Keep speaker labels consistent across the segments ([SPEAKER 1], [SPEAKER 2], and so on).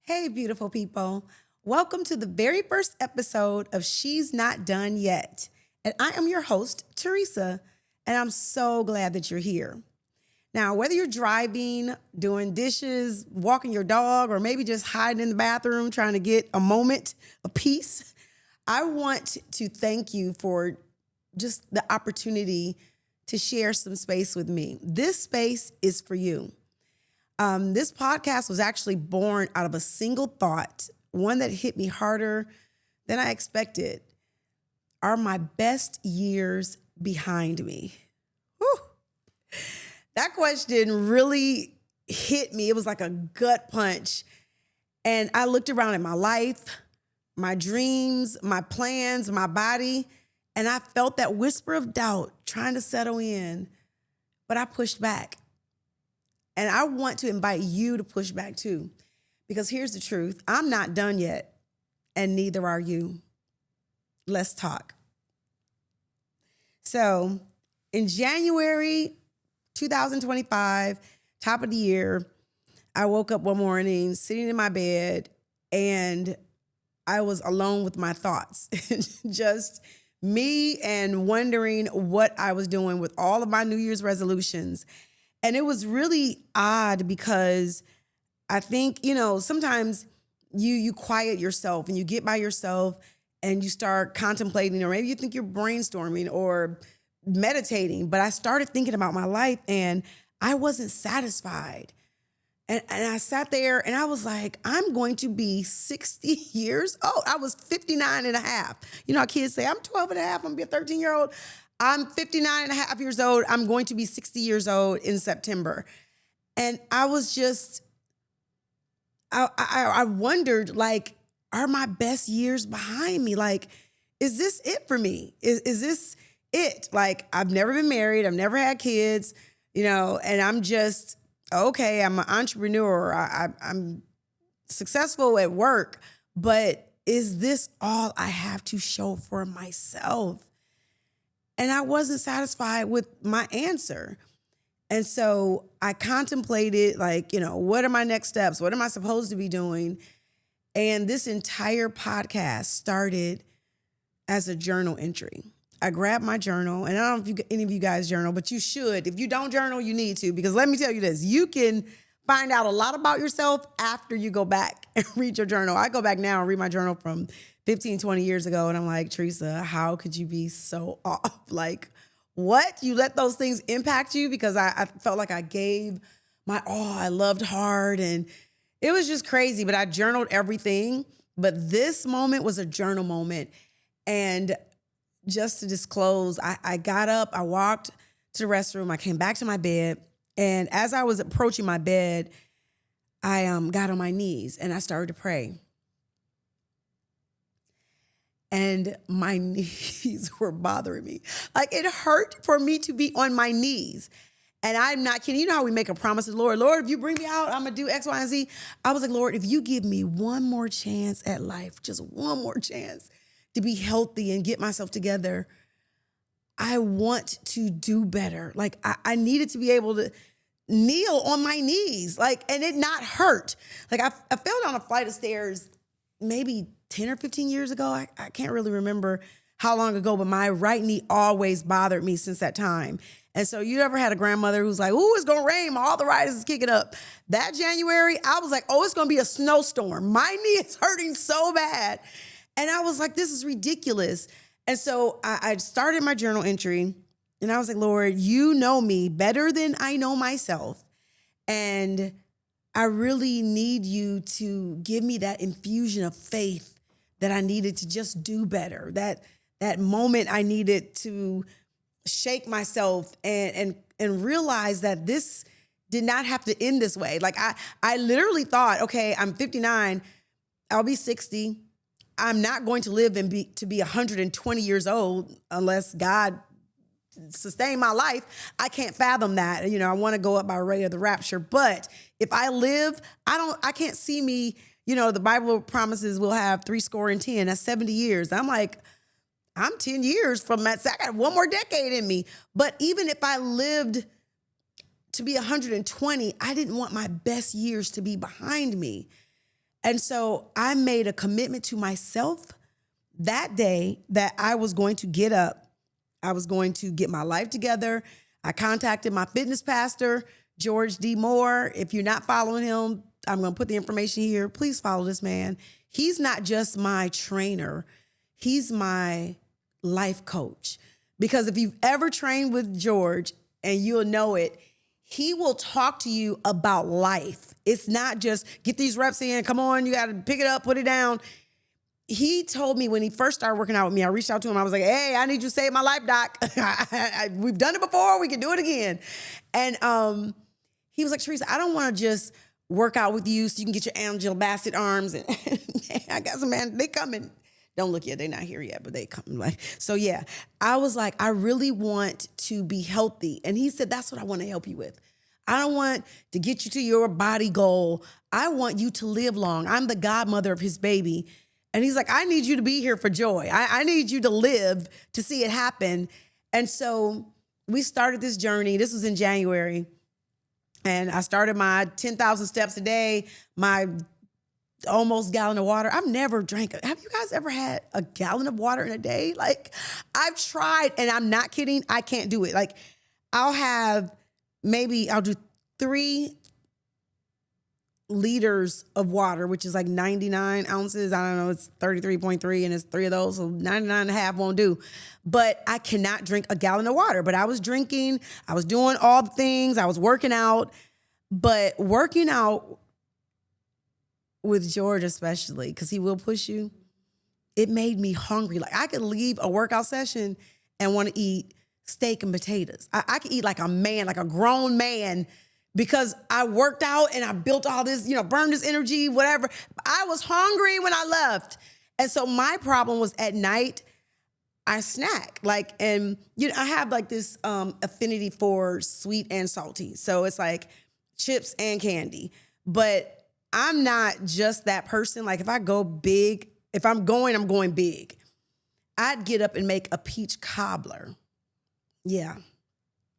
[SPEAKER 1] Hey, beautiful people. Welcome to the very first episode of She's Not Done Yet. And I am your host, Theresa, and I'm so glad that you're here. Now, whether you're driving, doing dishes, walking your dog, or maybe just hiding in the bathroom trying to get a moment of peace, I want to thank you for just the opportunity to share some space with me. This space is for you. This podcast was actually born out of a single thought, one that hit me harder than I expected. Are my best years behind me? Whew. That question really hit me. It was like a gut punch. And I looked around at my life, my dreams, my plans, my body, and I felt that whisper of doubt trying to settle in, but I pushed back. And I want to invite you to push back too, because here's the truth. I'm not done yet, and neither are you. Let's talk. So in January 2025, top of the year, I woke up one morning sitting in my bed, and I was alone with my thoughts, just me and wondering what I was doing with all of my New Year's resolutions. And it was really odd because I think, sometimes you quiet yourself and you get by yourself and you start contemplating, or maybe you think you're brainstorming or meditating. But I started thinking about my life and I wasn't satisfied. And I sat there and I was like, I'm going to be 60 years old. I was 59 and a half. You know how kids say, I'm 12 and a half, I'm going to be a 13-year-old. I'm 59 and a half years old. I'm going to be 60 years old in September. And I was just, I wondered, like, are my best years behind me? Like, is this it for me? Is this it? Like, I've never been married. I've never had kids, and I'm just, okay, I'm an entrepreneur. I'm successful at work, but is this all I have to show for myself? And I wasn't satisfied with my answer. And so I contemplated, what are my next steps? What am I supposed to be doing? And this entire podcast started as a journal entry. I grabbed my journal, and I don't know if any of you guys journal, but you should. If you don't journal, you need to, because let me tell you this, you can find out a lot about yourself after you go back and read your journal. I go back now and read my journal from 15, 20 years ago, and I'm like, Theresa, how could you be so off? Like, what? You let those things impact you? Because I felt like I gave my all. I loved hard, and it was just crazy, but I journaled everything. But this moment was a journal moment. And just to disclose, I got up, I walked to the restroom, I came back to my bed, and as I was approaching my bed, I got on my knees and I started to pray. And my knees were bothering me. Like, it hurt for me to be on my knees. And I'm not kidding. You know how we make a promise to the Lord, if you bring me out, I'm going to do X, Y, and Z. I was like, Lord, if you give me one more chance at life, just one more chance to be healthy and get myself together, I want to do better. Like, I needed to be able to kneel on my knees, and it not hurt. Like, I fell down a flight of stairs maybe 10 or 15 years ago. I can't really remember how long ago, but my right knee always bothered me since that time. And so you ever had a grandmother who's like, ooh, it's going to rain, all the riders is kicking up. That January, I was like, oh, it's going to be a snowstorm. My knee is hurting so bad. And I was like, this is ridiculous. And so I started my journal entry, and I was like, Lord, you know me better than I know myself. And I really need you to give me that infusion of faith that I needed to just do better. That moment I needed to shake myself and realize that this did not have to end this way. Like, I literally thought, okay, I'm 59, I'll be 60. I'm not going to live and be 120 years old unless God sustain my life. I can't fathom that. I want to go up by way of the rapture. But if I live, I can't see me, the Bible promises we'll have 70. That's 70 years. I'm like, I'm 10 years from that. So I got one more decade in me. But even if I lived to be 120, I didn't want my best years to be behind me. And so I made a commitment to myself that day that I was going to get up. I was going to get my life together. I contacted my fitness pastor, George D. Moore. If you're not following him, I'm going to put the information here. Please follow this man. He's not just my trainer. He's my life coach. Because if you've ever trained with George, and you'll know it, he will talk to you about life. It's not just get these reps in, come on, you got to pick it up, put it down. He told me when he first started working out with me, I reached out to him. I was like, hey, I need you to save my life, doc. We've done it before. We can do it again. And he was like, Theresa, I don't want to just work out with you so you can get your Angela Bassett arms. And I got some man, they coming. Don't look yet, they're not here yet, but they come. Like, so yeah, I was like, I really want to be healthy. And he said, that's what I want to help you with. I don't want to get you to your body goal. I want you to live long. I'm the godmother of his baby. And he's like, I need you to be here for joy. I need you to live to see it happen. And so we started this journey. This was in January. And I started my 10,000 steps a day, my almost gallon of water. I've never drank. Have you guys ever had a gallon of water in a day? Like, I've tried, and I'm not kidding. I can't do it. Like, I'll do 3 liters of water, which is like 99 ounces. I don't know. It's 33.3 and it's 3 of those. So 99 and a half won't do. But I cannot drink a gallon of water. But I was drinking. I was doing all the things. I was working out. But working out with George especially, because he will push you, it made me hungry. Like, I could leave a workout session and want to eat steak and potatoes. I could eat like a man, like a grown man, because I worked out and I built all this, burned this energy, whatever. I was hungry when I left. And so my problem was at night, I snack. I have like this affinity for sweet and salty. So it's like chips and candy. But I'm not just that person. Like, if I go big, I'm going big. I'd get up and make a peach cobbler. Yeah.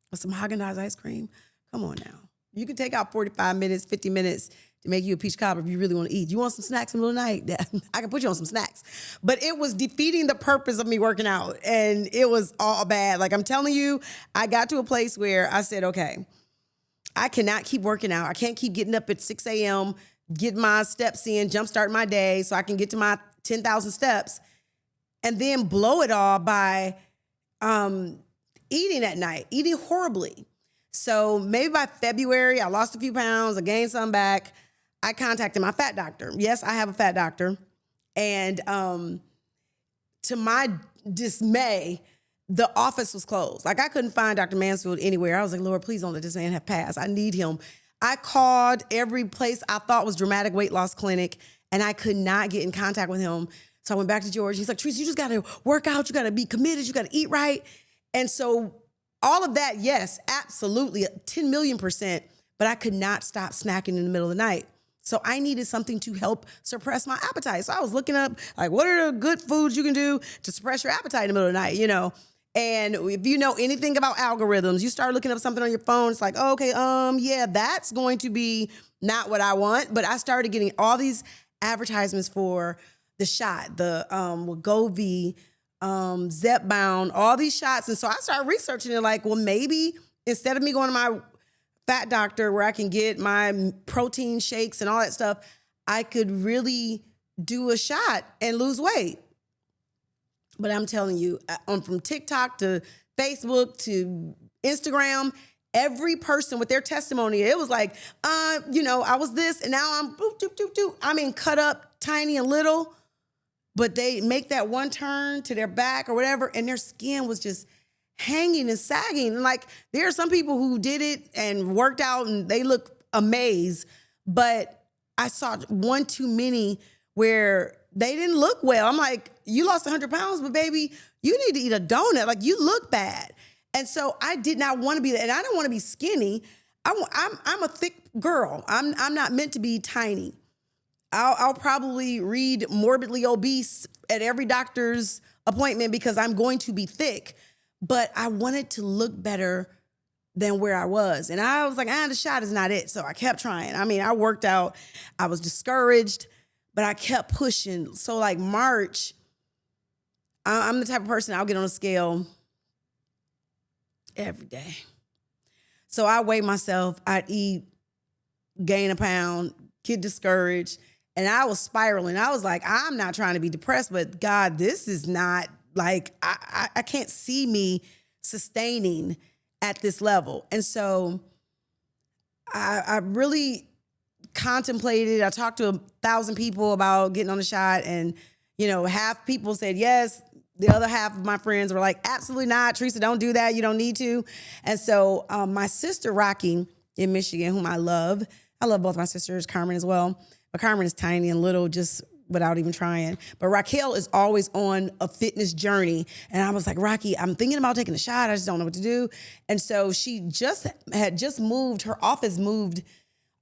[SPEAKER 1] With some Haagen-Dazs ice cream. Come on now. You can take out 45 minutes, 50 minutes to make you a peach cobbler if you really want to eat. You want some snacks in the middle of the night? I can put you on some snacks. But it was defeating the purpose of me working out. And it was all bad. Like, I'm telling you, I got to a place where I said, okay, I cannot keep working out. I can't keep getting up at 6 a.m., get my steps in, jumpstart my day so I can get to my 10,000 steps, and then blow it all by eating at night, eating horribly. So maybe by February, I lost a few pounds, I gained some back. I contacted my fat doctor. Yes, I have a fat doctor. And to my dismay, the office was closed. Like, I couldn't find Dr. Mansfield anywhere. I was like, Lord, please don't let this man have passed. I need him. I called every place I thought was Dramatic Weight Loss Clinic, and I could not get in contact with him. So I went back to George. He's like, Theresa, you just got to work out. You got to be committed. You got to eat right. And so all of that, yes, absolutely, 10 million %. But I could not stop snacking in the middle of the night. So I needed something to help suppress my appetite. So I was looking up, like, what are the good foods you can do to suppress your appetite in the middle of the night, And if you know anything about algorithms, you start looking up something on your phone, it's like, oh, okay, yeah, that's going to be not what I want. But I started getting all these advertisements for the shot, the Wegovy, Zepbound, all these shots. And so I started researching it, like, well, maybe instead of me going to my fat doctor where I can get my protein shakes and all that stuff, I could really do a shot and lose weight. But I'm telling you, from TikTok to Facebook to Instagram, every person with their testimony, it was like, I was this and now I'm boop, doop, doop, doop. I mean, cut up tiny and little, but they make that one turn to their back or whatever, and their skin was just hanging and sagging. And like, there are some people who did it and worked out and they look amazed, but I saw one too many where they didn't look well. I'm like, you lost 100 pounds, but baby, you need to eat a donut. Like, you look bad. And so I did not want to be that. And I don't want to be skinny. I'm a thick girl. I'm not meant to be tiny. I'll probably read morbidly obese at every doctor's appointment because I'm going to be thick. But I wanted to look better than where I was. And I was like, the shot is not it. So I kept trying. I mean, I worked out. I was discouraged. but I kept pushing. So like March, I'm the type of person, I'll get on a scale every day. So I weigh myself, I'd eat, gain a pound, get discouraged. And I was spiraling. I was like, I'm not trying to be depressed, but God, this is not like, I can't see me sustaining at this level. And so I really contemplated. I talked to 1,000 people about getting on the shot, and, half people said yes. The other half of my friends were like, absolutely not. Theresa, don't do that. You don't need to. And so my sister, Rocky, in Michigan, whom I love both my sisters, Carmen as well. But Carmen is tiny and little, just without even trying. But Raquel is always on a fitness journey. And I was like, Rocky, I'm thinking about taking a shot. I just don't know what to do. And so she had just moved. Her office moved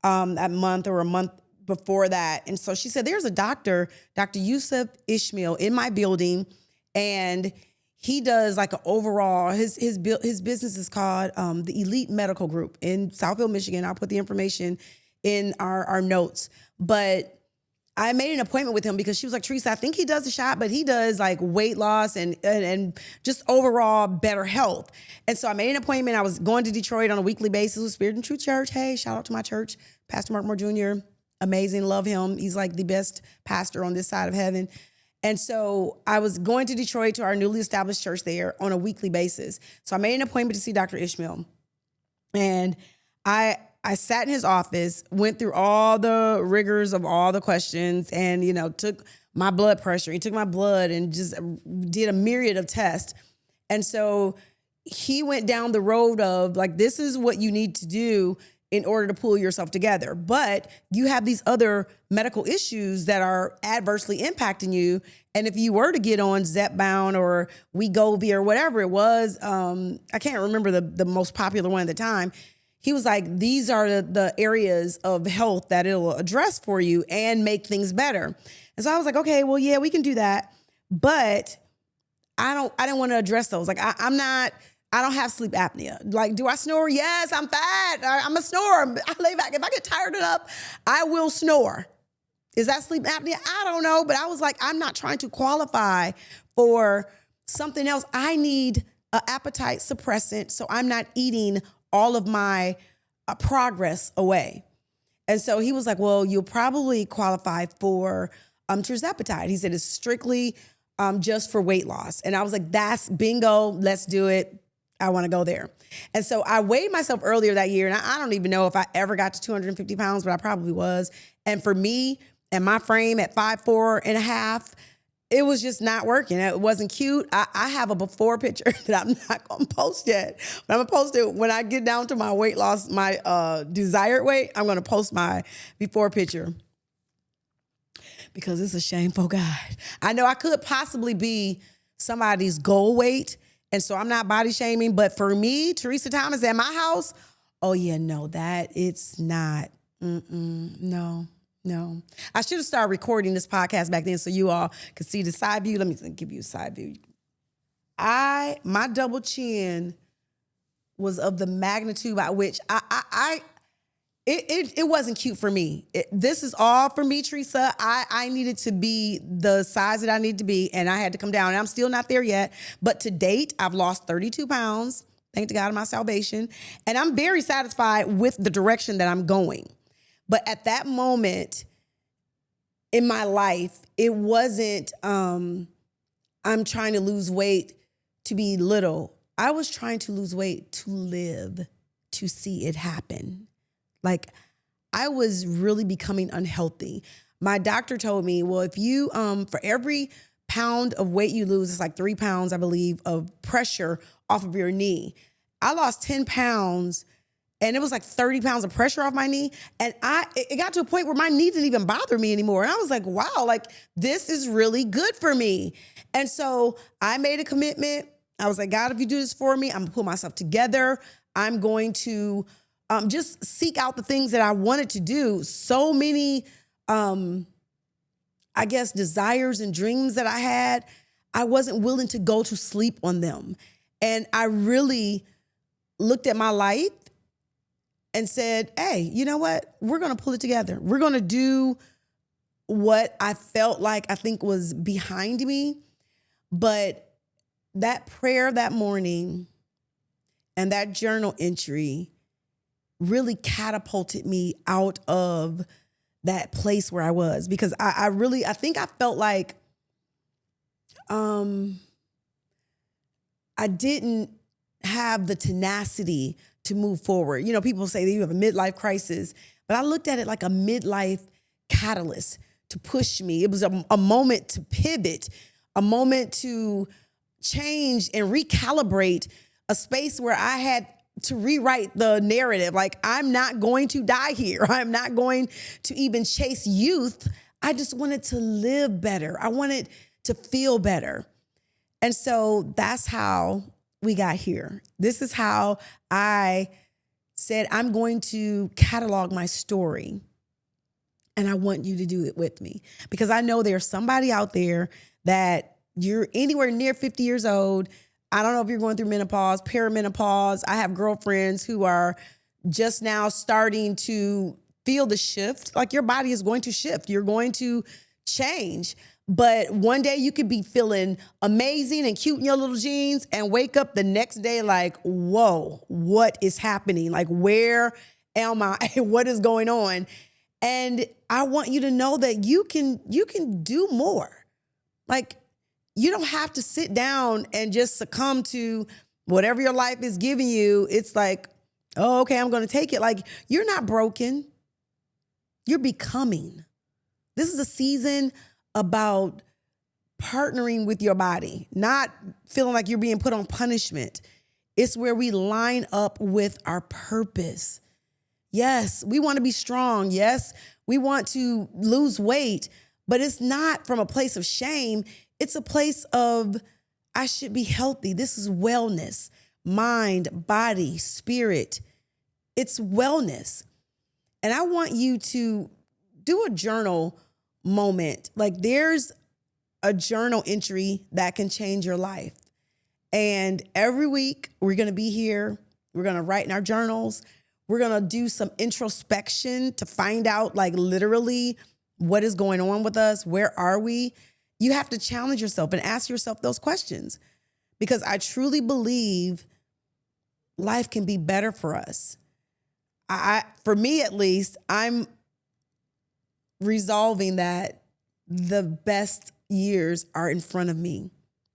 [SPEAKER 1] that month or a month before that. And so she said, there's a Dr. Yusuf Ishmael in my building. And he does like an overall, his business is called the Elite Medical Group in Southfield, Michigan. I'll put the information in our notes. But I made an appointment with him because she was like, Theresa, I think he does the shot, but he does like weight loss and just overall better health. And so I made an appointment. I was going to Detroit on a weekly basis with Spirit and Truth Church. Hey, shout out to my church, Pastor Mark Moore Jr. Amazing. Love him. He's like the best pastor on this side of heaven. And so I was going to Detroit to our newly established church there on a weekly basis. So I made an appointment to see Dr. Ishmael. And I sat in his office, went through all the rigors of all the questions, and, took my blood pressure. He took my blood and just did a myriad of tests. And so he went down the road of like, this is what you need to do in order to pull yourself together. But you have these other medical issues that are adversely impacting you. And if you were to get on Zepbound or Wegovy or whatever it was, I can't remember the most popular one at the time. He was like, these are the areas of health that it'll address for you and make things better. And so I was like, okay, well, yeah, we can do that. But I didn't want to address those. Like, I don't have sleep apnea. Like, do I snore? Yes, I'm fat. I'm a snorer. I lay back. If I get tired enough, I will snore. Is that sleep apnea? I don't know. But I was like, I'm not trying to qualify for something else. I need an appetite suppressant, so I'm not eating all of my progress away. And so he was like, well, you'll probably qualify for tirzepatide. He said it's strictly just for weight loss. And I was like, that's bingo. Let's do it. I want to go there. And so I weighed myself earlier that year, and I don't even know if I ever got to 250 pounds, but I probably was. And for me and my frame at 5'4.5", it was just not working. It wasn't cute. I have a before picture that I'm not going to post yet. But I'm going to post it when I get down to my weight loss, my desired weight. I'm going to post my before picture because it's a shameful guide. I know I could possibly be somebody's goal weight, and so I'm not body shaming. But for me, Theresa Thomas at my house, oh yeah, no, that it's not. No. I should have started recording this podcast back then so you all could see the side view. Let me give you a side view. My double chin was of the magnitude by which it wasn't cute for me. This is all for me, Theresa. I needed to be the size that I need to be, and I had to come down. And I'm still not there yet. But to date, I've lost 32 pounds. Thank to God of my salvation. And I'm very satisfied with the direction that I'm going. But at that moment in my life, it wasn't, I'm trying to lose weight to be little. I was trying to lose weight to live, to see it happen. Like, I was really becoming unhealthy. My doctor told me, well, if you, for every pound of weight you lose, it's like 3 pounds, I believe, of pressure off of your knee. I lost 10 pounds. And it was like 30 pounds of pressure off my knee. And it got to a point where my knee didn't even bother me anymore. And I was like, wow, like this is really good for me. And so I made a commitment. I was like, God, if you do this for me, I'm gonna pull myself together. I'm going to just seek out the things that I wanted to do. So many, I guess, desires and dreams that I had, I wasn't willing to go to sleep on them. And I really looked at my life and said, hey, you know what? We're going to pull it together. We're going to do what I felt like I think was behind me. But that prayer that morning and that journal entry really catapulted me out of that place where I was, because I think I felt like I didn't have the tenacity to move forward. You know, people say that you have a midlife crisis, but I looked at it like a midlife catalyst to push me. It was a moment to pivot, a moment to change and recalibrate a space where I had to rewrite the narrative. Like, I'm not going to die here. I'm not going to even chase youth. I just wanted to live better. I wanted to feel better. And so that's how we got here. This is how I said, I'm going to catalog my story. And I want you to do it with me, because I know there's somebody out there that you're anywhere near 50 years old. I don't know if you're going through menopause, perimenopause. I have girlfriends who are just now starting to feel the shift. Like, your body is going to shift. You're going to change. But one day you could be feeling amazing and cute in your little jeans and wake up the next day like, whoa, what is happening? Like, where am I? What is going on? And I want you to know that you can do more. Like, you don't have to sit down and just succumb to whatever your life is giving you. It's like, oh, okay, I'm going to take it. Like, you're not broken. You're becoming. This is a season about partnering with your body, not feeling like you're being put on punishment. It's where we line up with our purpose. Yes, we want to be strong. Yes, we want to lose weight, but it's not from a place of shame. It's a place of, I should be healthy. This is wellness, mind, body, spirit. It's wellness. And I want you to do a journal moment. Like, there's a journal entry that can change your life. And every week we're going to be here. We're going to write in our journals. We're going to do some introspection to find out, like, literally what is going on with us. Where are we? You have to challenge yourself and ask yourself those questions, because I truly believe life can be better for us. For me, at least, I'm resolving that the best years are in front of me.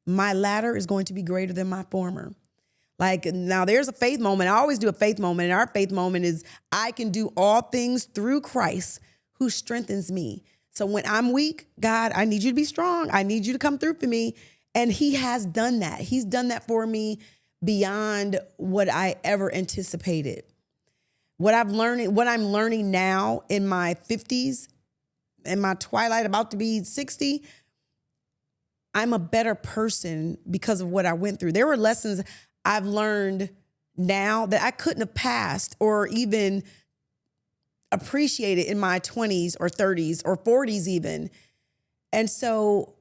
[SPEAKER 1] My latter is going to be greater than my former. Like, now there's a faith moment. I always do a faith moment. And our faith moment is, I can do all things through Christ who strengthens me. So when I'm weak, God, I need you to be strong. I need you to come through for me. And he has done that. He's done that for me beyond what I ever anticipated. What I'm learning now in my 50s, in my twilight, about to be 60, I'm a better person because of what I went through. There were lessons I've learned now that I couldn't have passed or even appreciated in my 20s or 30s or 40s even. And so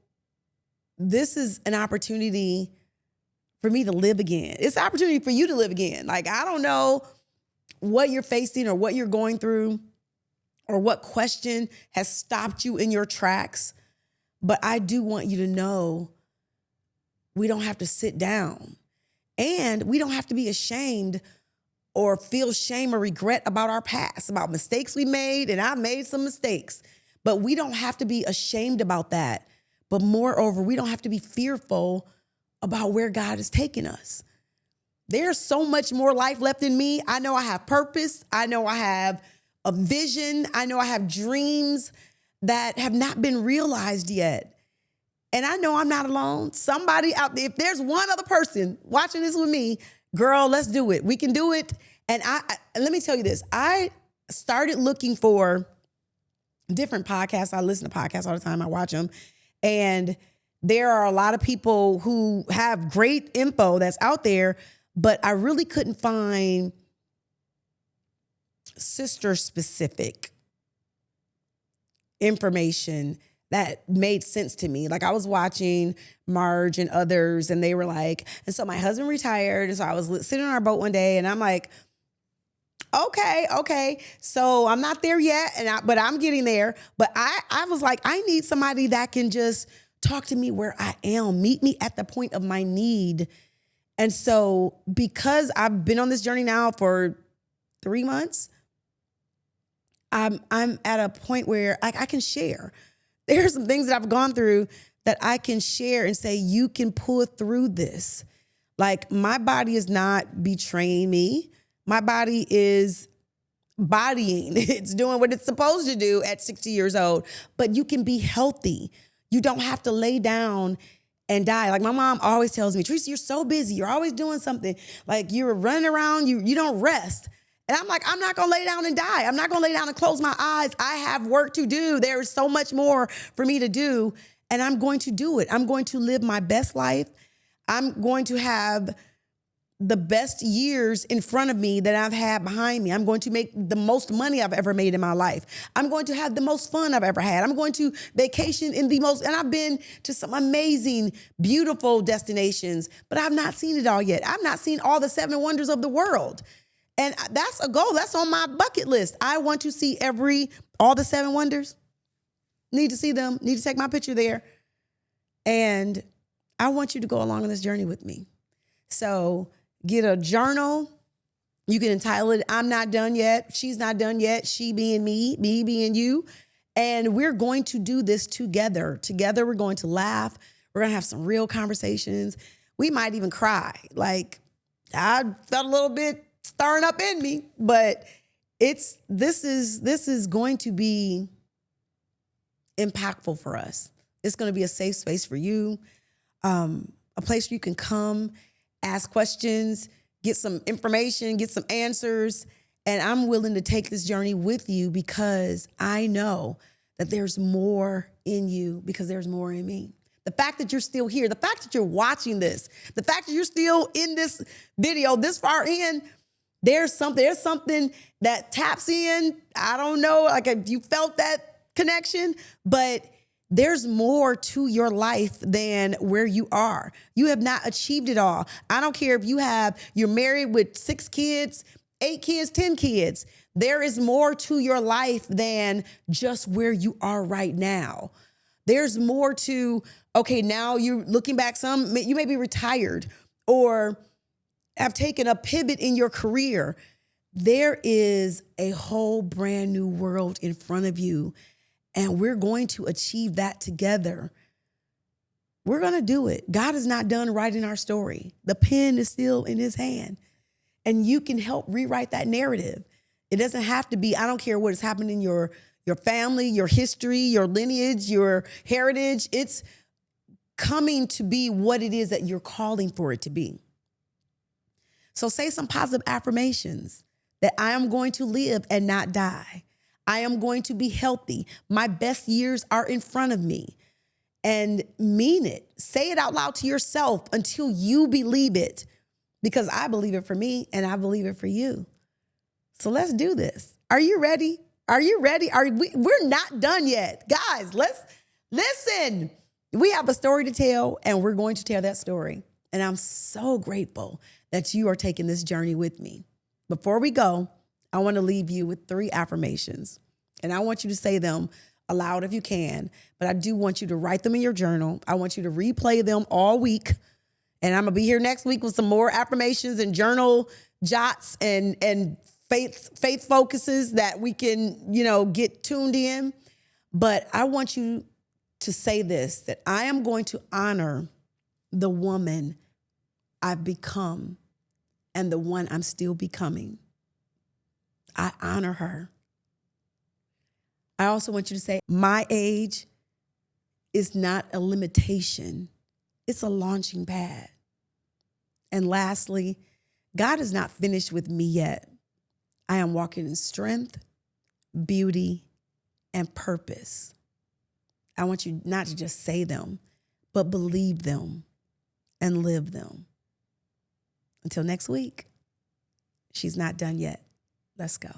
[SPEAKER 1] this is an opportunity for me to live again. It's an opportunity for you to live again. Like, I don't know what you're facing or what you're going through or what question has stopped you in your tracks, but I do want you to know we don't have to sit down, and we don't have to be ashamed or feel shame or regret about our past, about mistakes we made, and I made some mistakes. But we don't have to be ashamed about that. But moreover, we don't have to be fearful about where God is taking us. There's so much more life left in me. I know I have purpose. I know I have a vision. I know I have dreams that have not been realized yet. And I know I'm not alone. Somebody out there, if there's one other person watching this with me, girl, let's do it. We can do it. And let me tell you this. I started looking for different podcasts. I listen to podcasts all the time. I watch them. And there are a lot of people who have great info that's out there, but I really couldn't find sister-specific information that made sense to me. Like, I was watching Marge and others, and they were like, and so my husband retired, and so I was sitting on our boat one day, and I'm like, Okay. So I'm not there yet, but I'm getting there. But I was like, I need somebody that can just talk to me where I am, meet me at the point of my need. And so because I've been on this journey now for 3 months, I'm at a point where I can share. There are some things that I've gone through that I can share and say, you can pull through this. Like, my body is not betraying me. My body is bodying. It's doing what it's supposed to do at 60 years old. But you can be healthy. You don't have to lay down and die. Like, my mom always tells me, Theresa, you're so busy. You're always doing something. Like, you're running around. You don't rest. And I'm like, I'm not going to lay down and die. I'm not going to lay down and close my eyes. I have work to do. There is so much more for me to do. And I'm going to do it. I'm going to live my best life. I'm going to have the best years in front of me that I've had behind me. I'm going to make the most money I've ever made in my life. I'm going to have the most fun I've ever had. I'm going to vacation in and I've been to some amazing, beautiful destinations, but I've not seen it all yet. I've not seen all the 7 wonders of the world. And that's a goal. That's on my bucket list. I want to see all the 7 wonders. Need to see them. Need to take my picture there. And I want you to go along on this journey with me. So get a journal. You can entitle it, I'm not done yet. She's not done yet. She being me being you. And we're going to do this together. Together, we're going to laugh. We're going to have some real conversations. We might even cry. Like, I felt a little bit stirring up in me, but this is going to be impactful for us. It's going to be a safe space for you, a place where you can come, ask questions, get some information, get some answers. And I'm willing to take this journey with you because I know that there's more in you because there's more in me. The fact that you're still here, the fact that you're watching this, the fact that you're still in this video this far in, there's something that taps in. I don't know, like, if you felt that connection, but there's more to your life than where you are. You have not achieved it all. I don't care if you're married with 6 kids, 8 kids, 10 kids. There is more to your life than just where you are right now. There's more to, okay, now you're looking back, you may be retired or have taken a pivot in your career. There is a whole brand new world in front of you, and we're going to achieve that together. We're going to do it. God is not done writing our story. The pen is still in his hand, and you can help rewrite that narrative. It doesn't have to be, I don't care what has happened in your family, your history, your lineage, your heritage. It's coming to be what it is that you're calling for it to be. So say some positive affirmations that I am going to live and not die. I am going to be healthy. My best years are in front of me. And mean it. Say it out loud to yourself until you believe it. Because I believe it for me and I believe it for you. So let's do this. Are you ready? Are you ready? We're not done yet. Guys, let's listen. We have a story to tell and we're going to tell that story. And I'm so grateful that you are taking this journey with me. Before we go, I want to leave you with 3 affirmations. And I want you to say them aloud if you can. But I do want you to write them in your journal. I want you to replay them all week. And I'm going to be here next week with some more affirmations and journal jots and faith focuses that we can, get tuned in. But I want you to say this, that I am going to honor the woman I've become and the one I'm still becoming. I honor her. I also want you to say, my age is not a limitation. It's a launching pad. And lastly, God is not finished with me yet. I am walking in strength, beauty, and purpose. I want you not to just say them, but believe them and live them. Until next week, she's not done yet. Let's go.